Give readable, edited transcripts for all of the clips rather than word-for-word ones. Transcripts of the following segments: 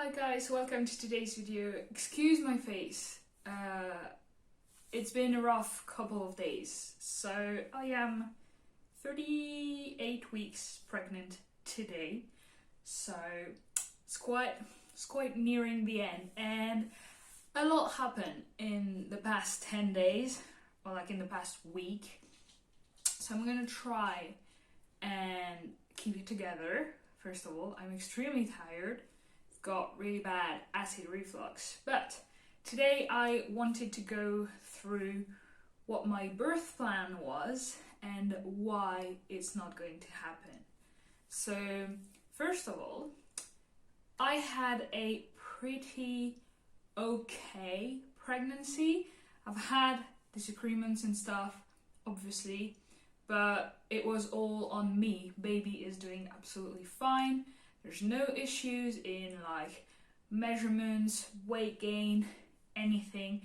Hi guys, welcome to today's video. Excuse my face. It's been a rough couple of days. So I am 38 weeks pregnant today. So it's quite nearing the end, and a lot happened in the past 10 days, or like in the past week. So I'm gonna try and keep it together. First of all, I'm extremely tired. Got really bad acid reflux, but today I wanted to go through what my birth plan was and why it's not going to happen. So first of all, I had a pretty okay pregnancy. I've had disagreements and stuff, obviously, but it was all on me. Baby is doing absolutely fine. There's no issues in like measurements, weight gain, anything.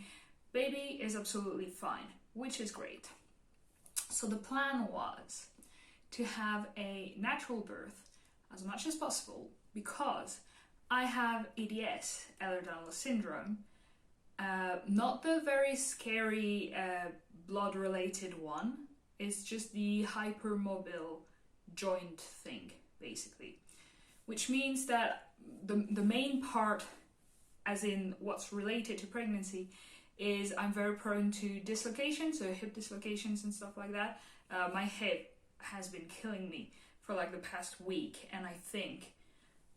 Baby is absolutely fine, which is great. So the plan was to have a natural birth as much as possible because I have EDS, Ehlers-Danlos syndrome, not the very scary blood-related one. It's just the hypermobile joint thing, basically. Which means that the main part, as in what's related to pregnancy, is I'm very prone to dislocations, so hip dislocations and stuff like that. My hip has been killing me for like the past week, and I think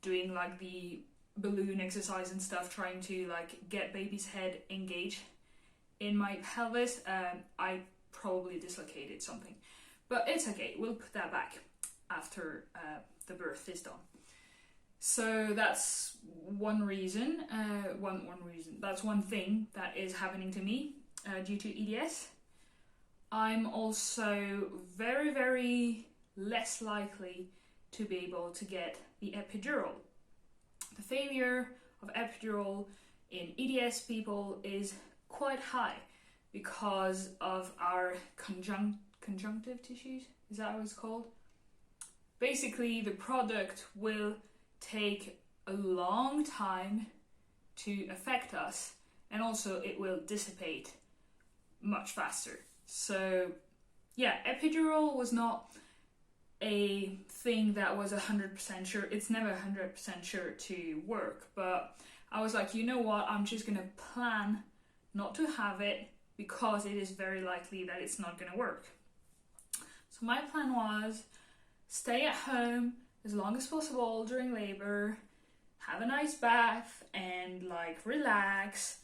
doing like the balloon exercise and stuff, trying to like get baby's head engaged in my pelvis, I probably dislocated something. But it's okay, we'll put that back after the birth is done. So that's one reason, that's one thing that is happening to me due to EDS. I'm also very, very less likely to be able to get the epidural. The failure of epidural in EDS people is quite high because of our conjunctive tissues, is that what it's called? Basically, the product will take a long time to affect us, and also it will dissipate much faster. So yeah, epidural was not a thing that was 100% sure. It's never 100% sure to work, but I was like, you know what, I'm just gonna plan not to have it because it is very likely that it's not gonna work. So my plan was stay at home as long as possible during labor, have a nice bath and like relax,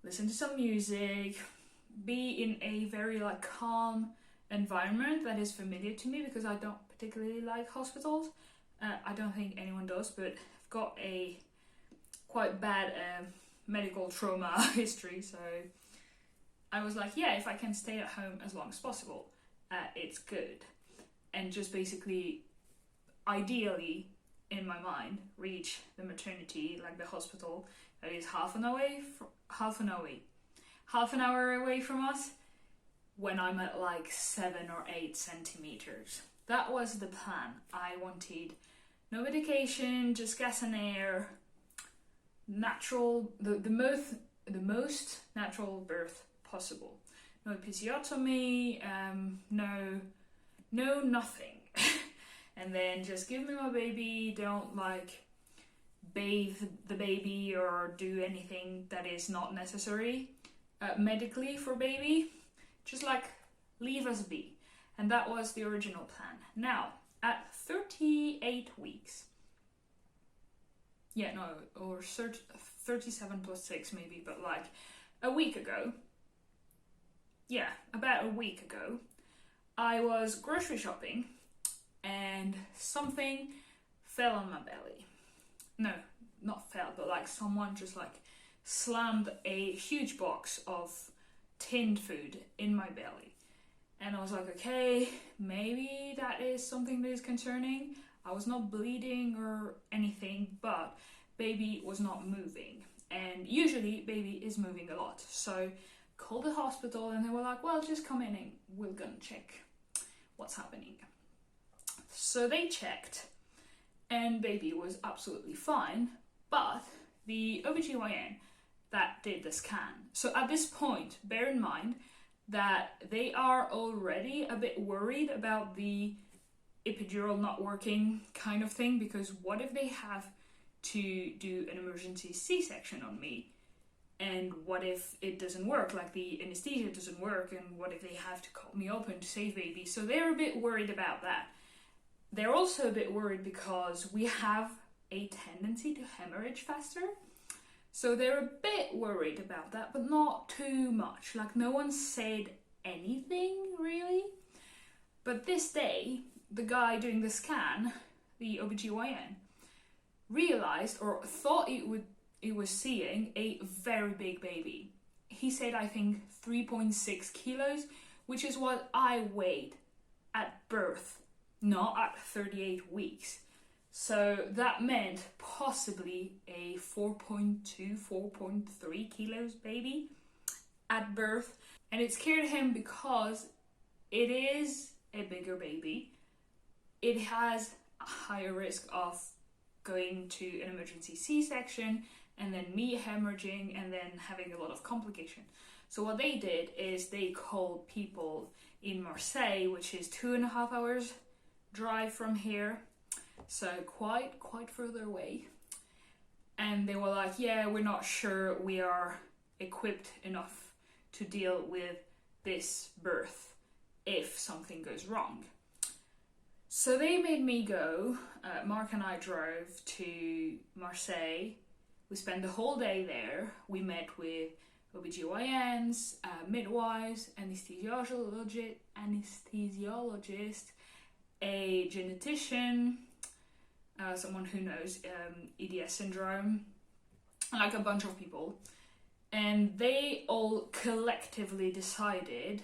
listen to some music, be in a very like calm environment that is familiar to me because I don't particularly like hospitals. I don't think anyone does, but I've got a quite bad medical trauma history, so I was like, yeah, if I can stay at home as long as possible, it's good. And just basically, ideally, in my mind, reach the maternity, like the hospital, that is half an hour away from us, when I'm at like 7 or 8 centimeters. That was the plan. I wanted no medication, just gas and air, natural, the most natural birth possible. No episiotomy, no nothing. And then just give me my baby, don't like bathe the baby or do anything that is not necessary medically for baby. Just like leave us be. And that was the original plan. Now, at 38 weeks, or 37 plus 6 maybe, but like a week ago, about a week ago, I was grocery shopping and something fell on my belly. No, not fell, but like someone just like slammed a huge box of tinned food in my belly. And I was like, okay, maybe that is something that is concerning. I was not bleeding or anything, but baby was not moving. And usually baby is moving a lot. So called the hospital and they were like, well, just come in and we're gonna check what's happening. So they checked and baby was absolutely fine, but the OBGYN that did the scan. So at this point, bear in mind that they are already a bit worried about the epidural not working kind of thing, because what if they have to do an emergency C-section on me? And what if it doesn't work, like the anesthesia doesn't work, and what if they have to cut me open to save baby? So they're a bit worried about that. They're also a bit worried because we have a tendency to hemorrhage faster. So they're a bit worried about that, but not too much. Like, no one said anything really. But this day, the guy doing the scan, the OBGYN, realized or thought it was seeing a very big baby. He said, I think 3.6 kilos, which is what I weighed at birth, not at 38 weeks. So that meant possibly a 4.2, 4.3 kilos baby at birth. And it scared him because it is a bigger baby. It has a higher risk of going to an emergency C-section and then me hemorrhaging and then having a lot of complication. So what they did is they called people in Marseille, which is 2.5 hours drive from here. So quite further away. And they were like, yeah, we're not sure we are equipped enough to deal with this birth if something goes wrong. So they made me go. Mark and I drove to Marseille. We spent the whole day there. We met with OBGYNs, midwives, anesthesiologist, a genetician, someone who knows EDS syndrome, like a bunch of people. And they all collectively decided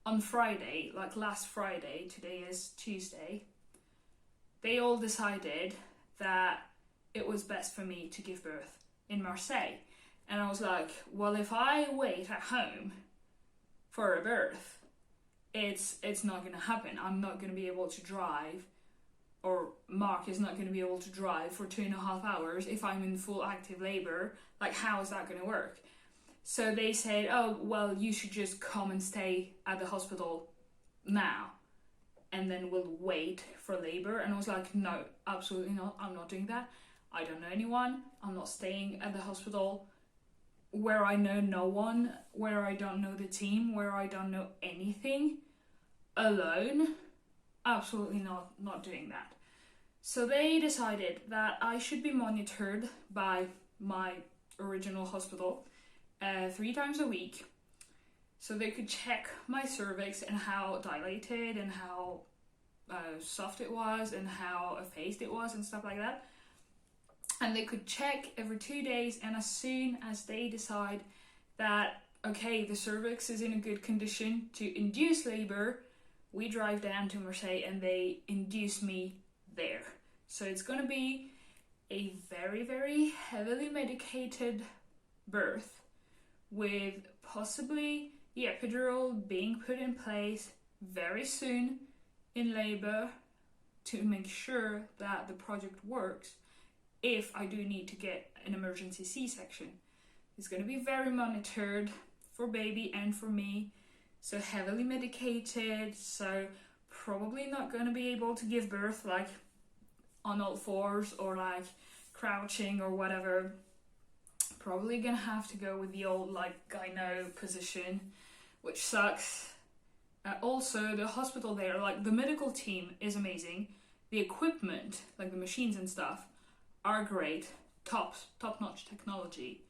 on Friday, like last Friday, today is Tuesday, they all decided that it was best for me to give birth in Marseille. And I was like, well, if I wait at home for a birth, it's not going to happen. I'm not going to be able to drive, or Mark is not going to be able to drive for 2.5 hours if I'm in full active labor. Like, how is that going to work? So they said, oh, well, you should just come and stay at the hospital now, and then we'll wait for labor. And I was like, no, absolutely not. I'm not doing that. I don't know anyone. I'm not staying at the hospital where I know no one, where I don't know the team, where I don't know anything, alone. Absolutely not doing that. So they decided that I should be monitored by my original hospital 3 times a week, so they could check my cervix and how dilated and how soft it was and how effaced it was and stuff like that. And they could check every 2 days, and as soon as they decide that, okay, the cervix is in a good condition to induce labor, we drive down to Marseille and they induce me there. So it's going to be a very, very heavily medicated birth, with possibly the epidural being put in place very soon in labor to make sure that the project works if I do need to get an emergency C-section. It's going to be very monitored for baby and for me, so heavily medicated, so probably not going to be able to give birth like on all fours or like crouching or whatever. Probably gonna have to go with the old like gyno position, which sucks. Also, the hospital there, like the medical team is amazing. The equipment, like the machines and stuff, are great. Top-notch technology.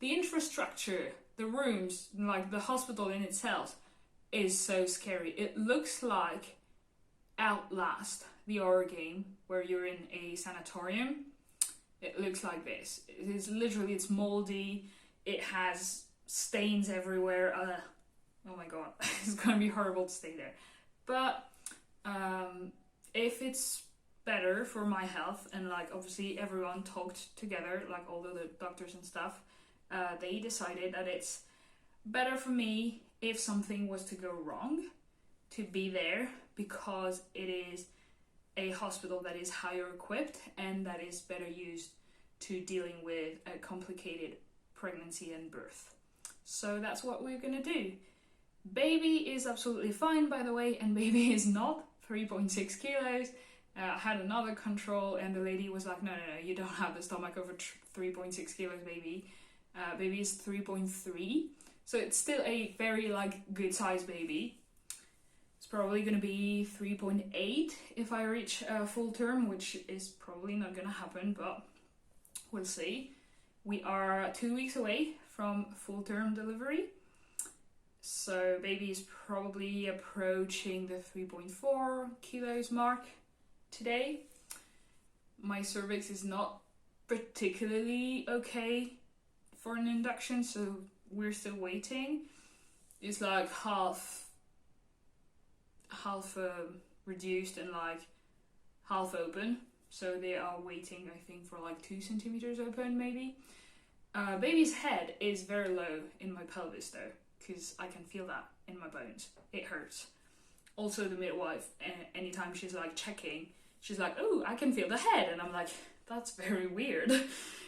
The infrastructure, the rooms, like the hospital in itself, is so scary. It looks like Outlast, the horror game, where you're in a sanatorium. It looks like this. It's moldy. It has stains everywhere. Oh my god, it's gonna be horrible to stay there. But if it's better for my health, and like obviously everyone talked together, like all the doctors and stuff, they decided that it's better for me if something was to go wrong to be there, because it is a hospital that is higher equipped and that is better used to dealing with a complicated pregnancy and birth. So that's what we're gonna do. Baby is absolutely fine, by the way, and baby is not 3.6 kilos. I had another control and the lady was like, no, you don't have the stomach over 3.6 kilos, baby. Baby is 3.3, so it's still a very good size baby. It's probably gonna be 3.8 if I reach full term, which is probably not gonna happen, but we'll see. We are 2 weeks away from full term delivery, so baby is probably approaching the 3.4 kilos mark today. My cervix is not particularly okay for an induction, so we're still waiting. It's like half reduced and half open, so they are waiting, I think, for 2 centimeters open maybe. Baby's head is very low in my pelvis though, because I can feel that in my bones. It hurts. Also the midwife, anytime she's checking, she's like, oh, I can feel the head, and I'm like, that's very weird.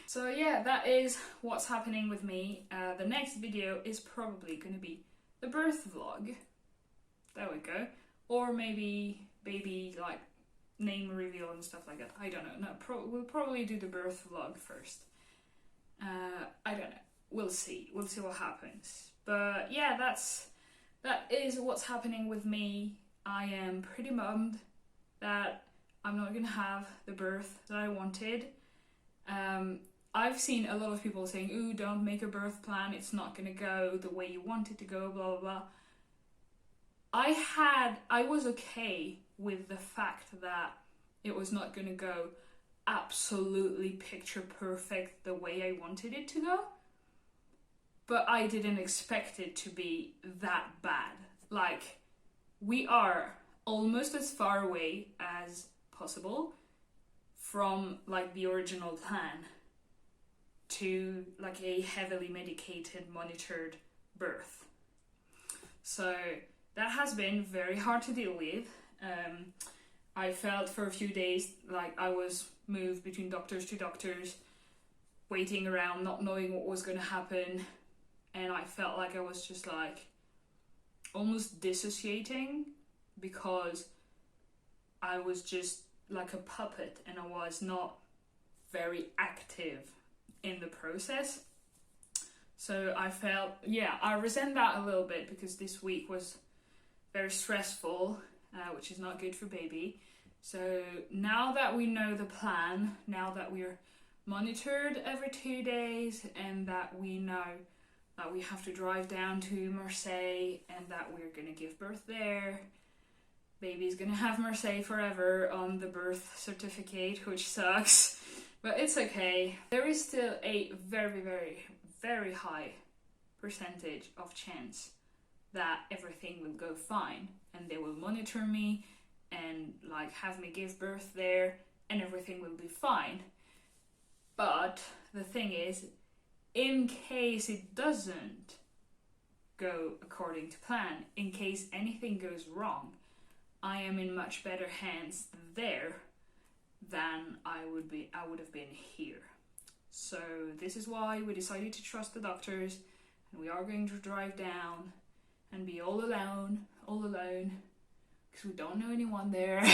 So yeah, that is what's happening with me. The next video is probably going to be the birth vlog. There we go. Or maybe baby name reveal and stuff like that. I don't know. No, we'll probably do the birth vlog first. I don't know. We'll see. We'll see what happens. But yeah, that is what's happening with me. I am pretty bummed that I'm not gonna have the birth that I wanted. I've seen a lot of people saying, ooh, don't make a birth plan, it's not gonna go the way you want it to go, blah blah blah. I was okay with the fact that it was not gonna go absolutely picture perfect the way I wanted it to go, but I didn't expect it to be that bad. We are almost as far away as possible from the original plan to a heavily medicated, monitored birth. So that has been very hard to deal with. I felt for a few days like I was moved between doctors to doctors, waiting around, not knowing what was going to happen, and I felt like I was just almost dissociating, because I was just like a puppet and I was not very active in the process. So I felt, I resent that a little bit, because this week was very stressful, which is not good for baby. So now that we know the plan, now that we're monitored every 2 days, and that we know that we have to drive down to Marseille and that we're gonna give birth there, baby's gonna have Marseille forever on the birth certificate, which sucks, but it's okay. There is still a very, very, very high percentage of chance that everything will go fine, and they will monitor me and have me give birth there, and everything will be fine. But the thing is, in case it doesn't go according to plan, in case anything goes wrong, I am in much better hands there than I would have been here. So this is why we decided to trust the doctors, and we are going to drive down and be all alone, because we don't know anyone there.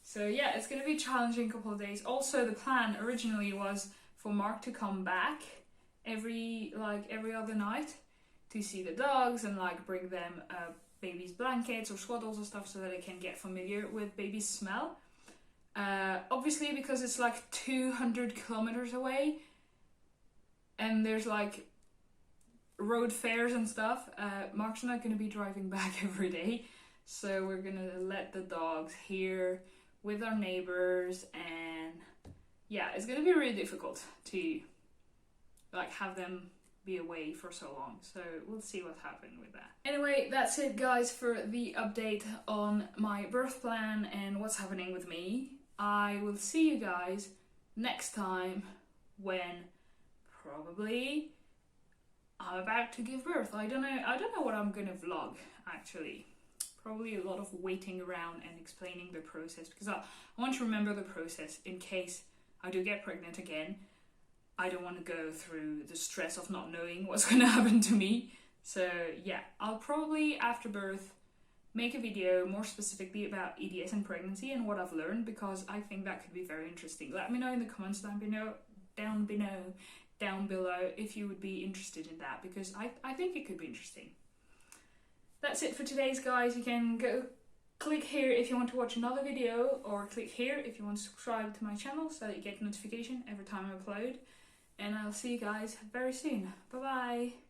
So yeah, it's going to be a challenging couple of days. Also, the plan originally was for Mark to come back every other night to see the dogs and bring them baby's blankets or swaddles or stuff, so that they can get familiar with baby's smell. Obviously, because it's 200 kilometers away and there's road fairs and stuff, Mark's not going to be driving back every day, so we're going to let the dogs here with our neighbors, and yeah, it's going to be really difficult to have them be away for so long, so we'll see what happens with that. Anyway, that's it guys for the update on my birth plan and what's happening with me. I will see you guys next time, when probably I'm about to give birth. I don't know what I'm gonna vlog, actually. Probably a lot of waiting around and explaining the process, because I want to remember the process in case I do get pregnant again. I don't want to go through the stress of not knowing what's going to happen to me. So yeah, I'll probably after birth make a video more specifically about EDS and pregnancy and what I've learned, because I think that could be very interesting. Let me know in the comments down below if you would be interested in that, because I think it could be interesting. That's it for today's, guys. You can go click here if you want to watch another video, or click here if you want to subscribe to my channel so that you get notification every time I upload. And I'll see you guys very soon. Bye bye.